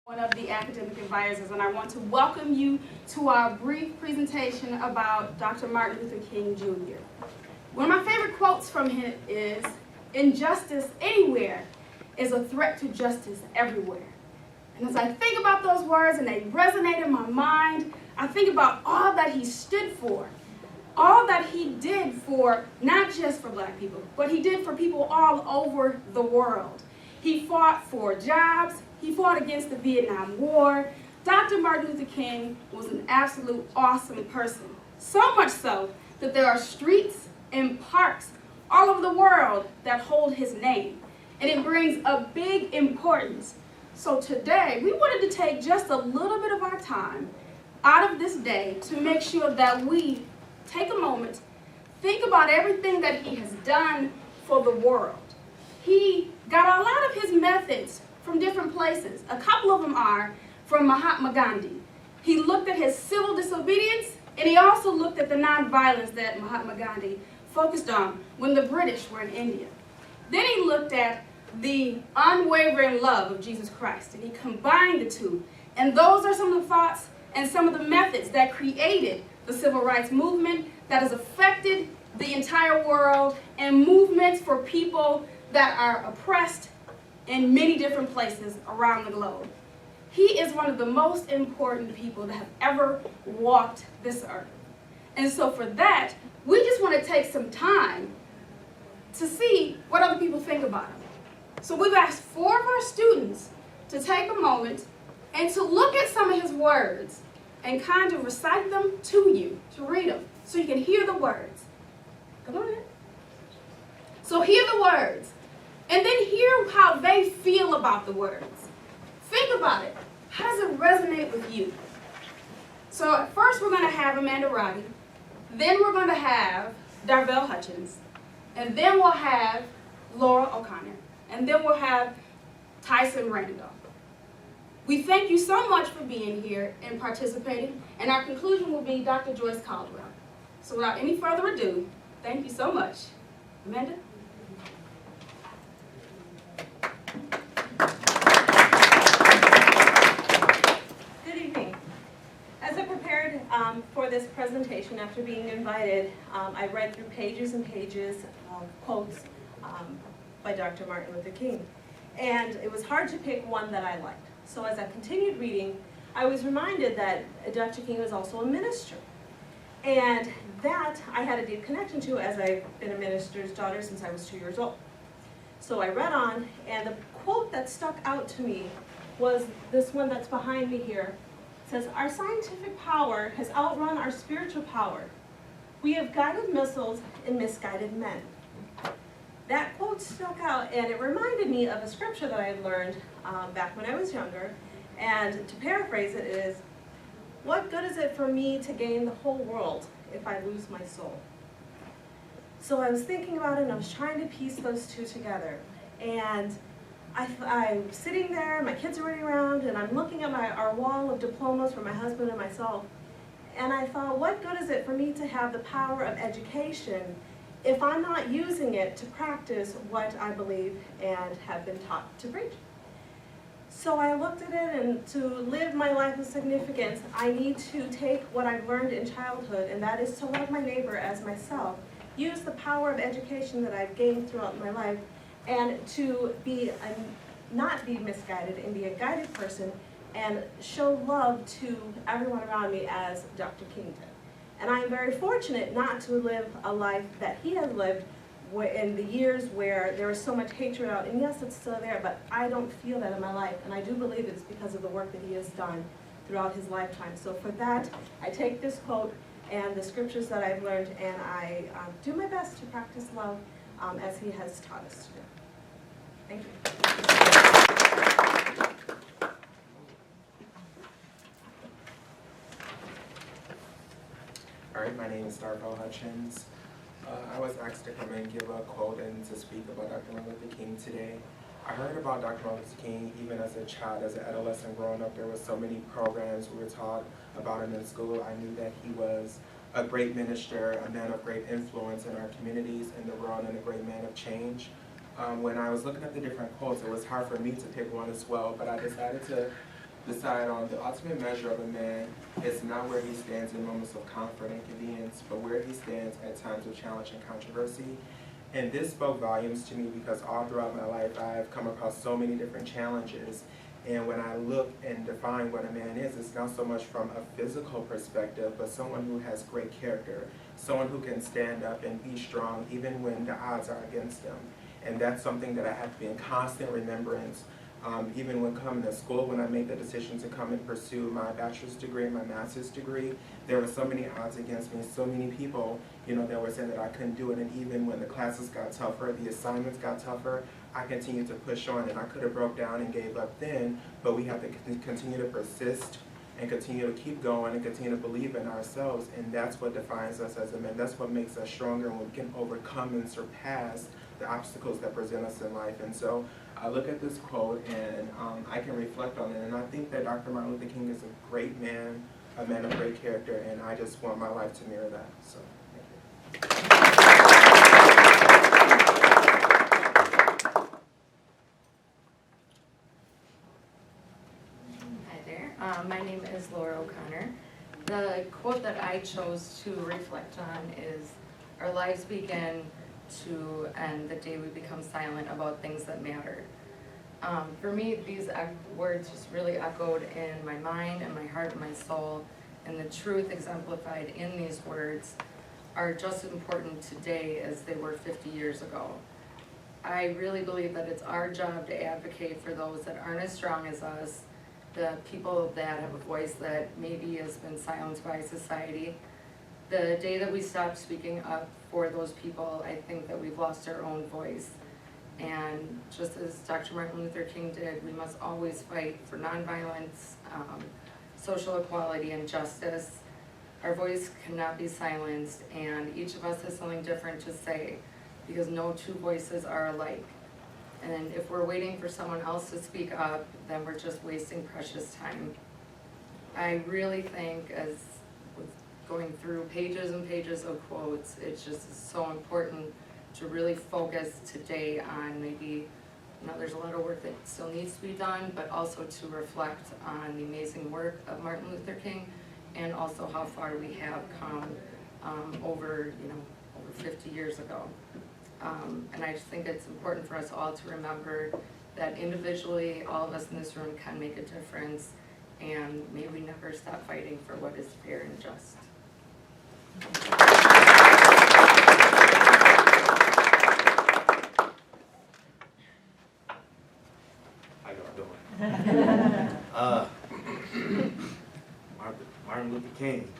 One of the academic advisors, and I want to welcome you to our brief presentation about Dr. Martin Luther King Jr. One of my favorite quotes from him is, "Injustice anywhere is a threat to justice everywhere." And as I think about those words and they resonate in my mind, I think about all that he stood for, all that he did for, not just for black people, but he did for people all over the world. He fought for jobs. He fought against the Vietnam War. Dr. Martin Luther King was an absolute awesome person. So much so that there are streets and parks all over the world that hold his name. And it brings a big importance. So today, we wanted to take just a little bit of our time out of this day to make sure that we take a moment, think about everything that he has done for the world. He got a lot of his methods from different places. A couple of them are from Mahatma Gandhi. He looked at his civil disobedience, and he also looked at the nonviolence that Mahatma Gandhi focused on when the British were in India. Then he looked at the unwavering love of Jesus Christ, and he combined the two. And those are some of the thoughts and some of the methods that created the civil rights movement that has affected the entire world and movements for people that are oppressed in many different places around the globe. He is one of the most important people that have ever walked this earth. And so for that, we just want to take some time to see what other people think about him. So we've asked 4 of our students to take a moment and to look at some of his words and kind of recite them to you, to read them, so you can hear the words. Come on in. So hear the words. And then hear how they feel about the words. Think about it. How does it resonate with you? So at first we're going to have Amanda Roddy. Then we're going to have Darko Hutchins. And then we'll have Laura O'Connor. And then we'll have Tyson Randolph. We thank you so much for being here and participating. And our conclusion will be Dr. Joyce Caldwell. So without any further ado, thank you so much. Amanda? For this presentation, after being invited, I read through pages and pages of quotes by Dr. Martin Luther King. And it was hard to pick one that I liked. So as I continued reading, I was reminded that Dr. King was also a minister. And that I had a deep connection to, as I've been a minister's daughter since I was 2 years old. So I read on, and the quote that stuck out to me was this one that's behind me here. It says, "Our scientific power has outrun our spiritual power. We have guided missiles and misguided men." That quote stuck out, and it reminded me of a scripture that I had learned back when I was younger. And to paraphrase it is, "What good is it for me to gain the whole world if I lose my soul?" So I was thinking about it, and I was trying to piece those two together. And I'm sitting there, my kids are running around, and I'm looking at our wall of diplomas for my husband and myself. And I thought, what good is it for me to have the power of education if I'm not using it to practice what I believe and have been taught to preach? So I looked at it, and to live my life of significance, I need to take what I've learned in childhood, and that is to love my neighbor as myself, use the power of education that I've gained throughout my life, and to not be misguided and be a guided person and show love to everyone around me as Dr. King did. And I am very fortunate not to live a life that he has lived in the years where there was so much hatred out. And yes, it's still there, but I don't feel that in my life. And I do believe it's because of the work that he has done throughout his lifetime. So for that, I take this quote and the scriptures that I've learned, and I do my best to practice love as he has taught us to do. Thank you. All right, my name is Darko Hutchins. I was asked to come and give a quote and to speak about Dr. Martin Luther King today. I heard about Dr. Martin Luther King even as a child, as an adolescent growing up. There were so many programs we were taught about him in school. I knew that he was a great minister, a man of great influence in our communities, in the world, and a great man of change. When I was looking at the different quotes, it was hard for me to pick one as well, but I decided to decide on the ultimate measure of a man is not where he stands in moments of comfort and convenience, but where he stands at times of challenge and controversy. And this spoke volumes to me because all throughout my life I've come across so many different challenges. And when I look and define what a man is, it's not so much from a physical perspective, but someone who has great character, someone who can stand up and be strong even when the odds are against them. And that's something that I have to be in constant remembrance. Even when coming to school, when I made the decision to come and pursue my bachelor's degree and my master's degree, there were so many odds against me, so many people, that were saying that I couldn't do it. And even when the classes got tougher, the assignments got tougher, I continued to push on. And I could have broke down and gave up then, but we have to continue to persist and continue to keep going and continue to believe in ourselves. And that's what defines us as a man. That's what makes us stronger, and we can overcome and surpass the obstacles that present us in life. And so I look at this quote and I can reflect on it, and I think that Dr. Martin Luther King is a great man, a man of great character, and I just want my life to mirror that. So, thank you. Hi there, my name is Laura O'Connor. The quote that I chose to reflect on is, "Our lives begin to end the day we become silent about things that matter." For me, these words just really echoed in my mind and my heart and my soul, and the truth exemplified in these words are just as important today as they were 50 years ago. I really believe that it's our job to advocate for those that aren't as strong as us, the people that have a voice that maybe has been silenced by society. The day that we stop speaking up for those people, I think that we've lost our own voice. And just as Dr. Martin Luther King did, we must always fight for nonviolence, social equality, and justice. Our voice cannot be silenced, and each of us has something different to say, because no two voices are alike. And if we're waiting for someone else to speak up, then we're just wasting precious time. I really think, as with going through pages and pages of quotes, it's just so important to really focus today on maybe, there's a lot of work that still needs to be done, but also to reflect on the amazing work of Martin Luther King, and also how far we have come over 50 years ago. And I just think it's important for us all to remember that individually, all of us in this room can make a difference, and may we never stop fighting for what is fair and just. How y'all doing? Martin Luther King.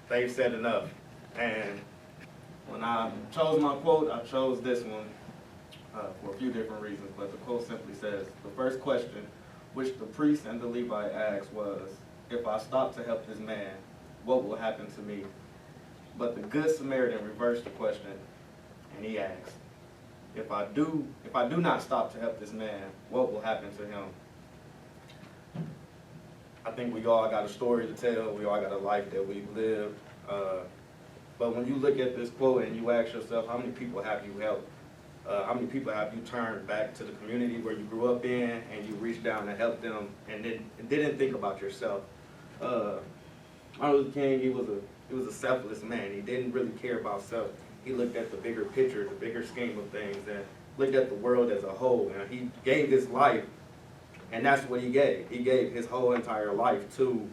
They've said enough. And when I chose my quote, I chose this one for a few different reasons. But the quote simply says, "The first question which the priest and the Levite asked was, 'If I stop to help this man, what will happen to me?' But the Good Samaritan reversed the question, and he asked, 'If I do not stop to help this man, what will happen to him?'" I think we all got a story to tell. We all got a life that we've lived. But when you look at this quote and you ask yourself, how many people have you helped? How many people have you turned back to the community where you grew up in, and you reached down to help them and didn't think about yourself? Martin Luther King, he was a selfless man. He didn't really care about self. He looked at the bigger picture, the bigger scheme of things, and looked at the world as a whole. And he gave his life, and that's what he gave. He gave his whole entire life to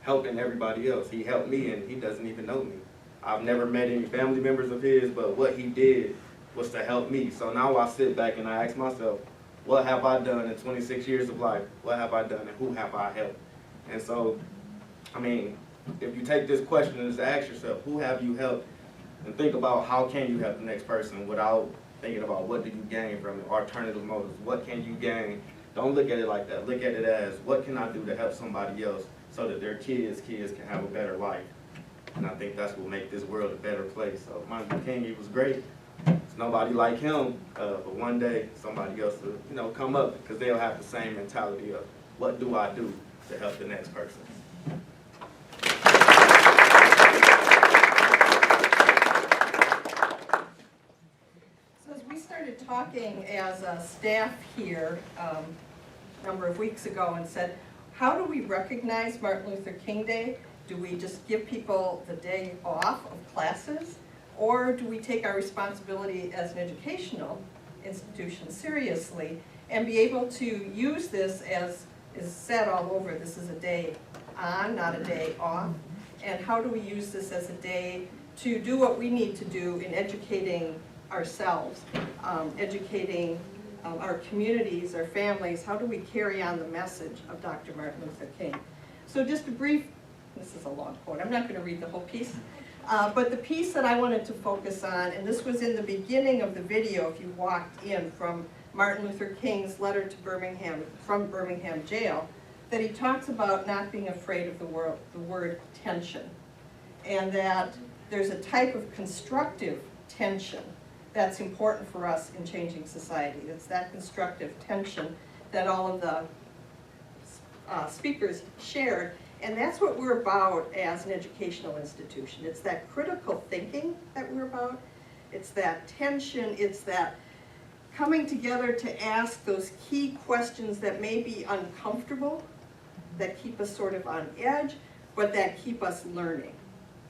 helping everybody else. He helped me, and he doesn't even know me. I've never met any family members of his, but what he did was to help me. So now I sit back and I ask myself, what have I done in 26 years of life? What have I done, and who have I helped? And so, if you take this question and just ask yourself, who have you helped? And think about how can you help the next person without thinking about what do you gain from it, alternative motives. What can you gain? Don't look at it like that. Look at it as, what can I do to help somebody else so that their kids can have a better life? And I think that's what will make this world a better place. So Martin Luther King, he was great. It's nobody like him, but one day somebody else will, come up, because they'll have the same mentality of, what do I do to help the next person? So as we started talking as a staff here, number of weeks ago and said, how do we recognize Martin Luther King Day? Do we just give people the day off of classes? Or do we take our responsibility as an educational institution seriously and be able to use this, as is said all over, this is a day on, not a day off? And how do we use this as a day to do what we need to do in educating ourselves, educating our communities, our families? How do we carry on the message of Dr. Martin Luther King? So just a brief, this is a long quote, I'm not going to read the whole piece, but the piece that I wanted to focus on, and this was in the beginning of the video if you walked in, from Martin Luther King's letter to Birmingham, from Birmingham jail, that he talks about not being afraid of the word tension, and that there's a type of constructive tension that's important for us in changing society. It's that constructive tension that all of the speakers shared, and that's what we're about as an educational institution. It's that critical thinking that we're about. It's that tension, it's that coming together to ask those key questions that may be uncomfortable, that keep us sort of on edge, but that keep us learning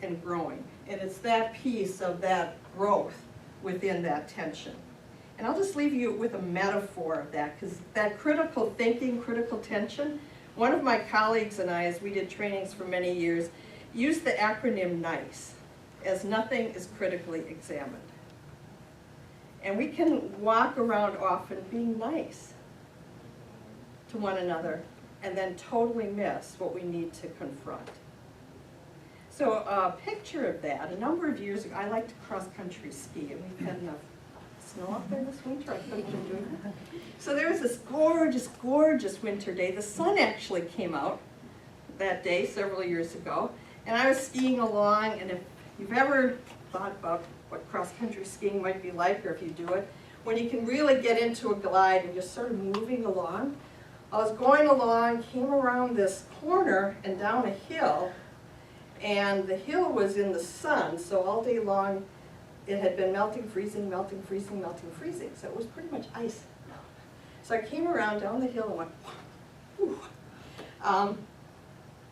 and growing. And it's that piece of that growth within that tension. And I'll just leave you with a metaphor of that, because that critical thinking, critical tension, one of my colleagues and I, as we did trainings for many years, used the acronym NICE, as nothing is critically examined. And we can walk around often being nice to one another and then totally miss what we need to confront. So a picture of that, a number of years ago, I like to cross-country ski, and we've had enough snow up there this winter, I couldn't have doing that. So there was this gorgeous, gorgeous winter day. The sun actually came out that day several years ago, and I was skiing along, and if you've ever thought about what cross-country skiing might be like, or if you do it, when you can really get into a glide and just sort of moving along, I was going along, came around this corner and down a hill, and the hill was in the sun, so all day long it had been melting, freezing, melting, freezing, melting, freezing. So it was pretty much ice. So I came around down the hill and went, whew.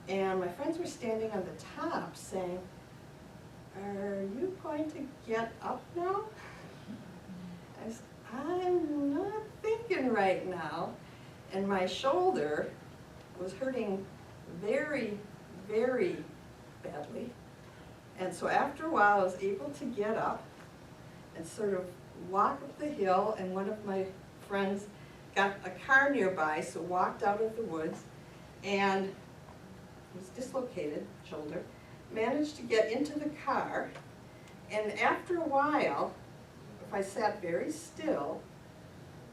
And my friends were standing on the top saying, "Are you going to get up now?" I said, "I'm not thinking right now." And my shoulder was hurting very, very badly. And so after a while, I was able to get up and sort of walk up the hill, and one of my friends got a car nearby, so walked out of the woods, and was dislocated shoulder, managed to get into the car, and after a while, if I sat very still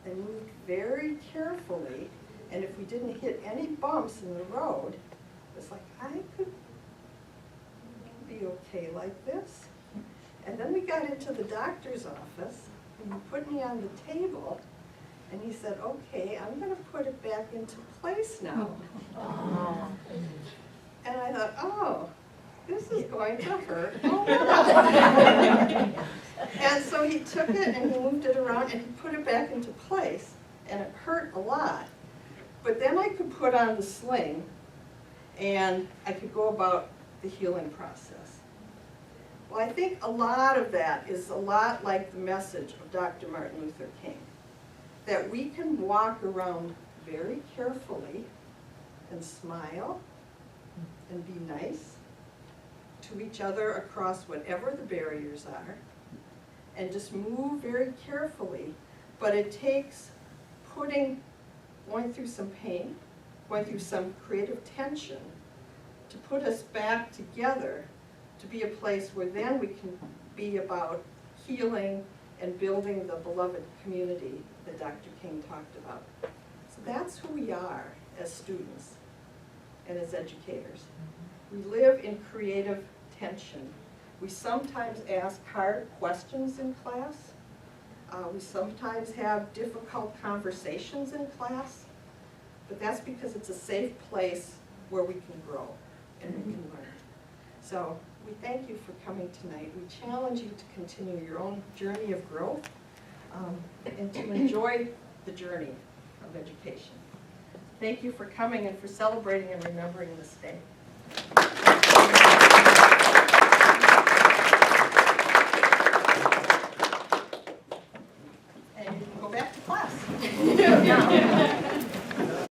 and moved very carefully, and if we didn't hit any bumps in the road, it's like I could be okay like this. And then we got into the doctor's office, and he put me on the table, and he said, "Okay, I'm going to put it back into place now." And I thought, oh, this is going to hurt a lot. And so he took it and he moved it around and he put it back into place, and it hurt a lot. But then I could put on the sling and I could go about the healing process. Well, I think a lot of that is a lot like the message of Dr. Martin Luther King, that we can walk around very carefully and smile and be nice to each other across whatever the barriers are, and just move very carefully. But it takes going through some pain, going through some creative tension, to put us back together, to be a place where then we can be about healing and building the beloved community that Dr. King talked about. So that's who we are as students and as educators. We live in creative tension. We sometimes ask hard questions in class. We sometimes have difficult conversations in class, but that's because it's a safe place where we can grow and we can learn. So we thank you for coming tonight. We challenge you to continue your own journey of growth and to enjoy the journey of education. Thank you for coming and for celebrating and remembering this day. And you can go back to class.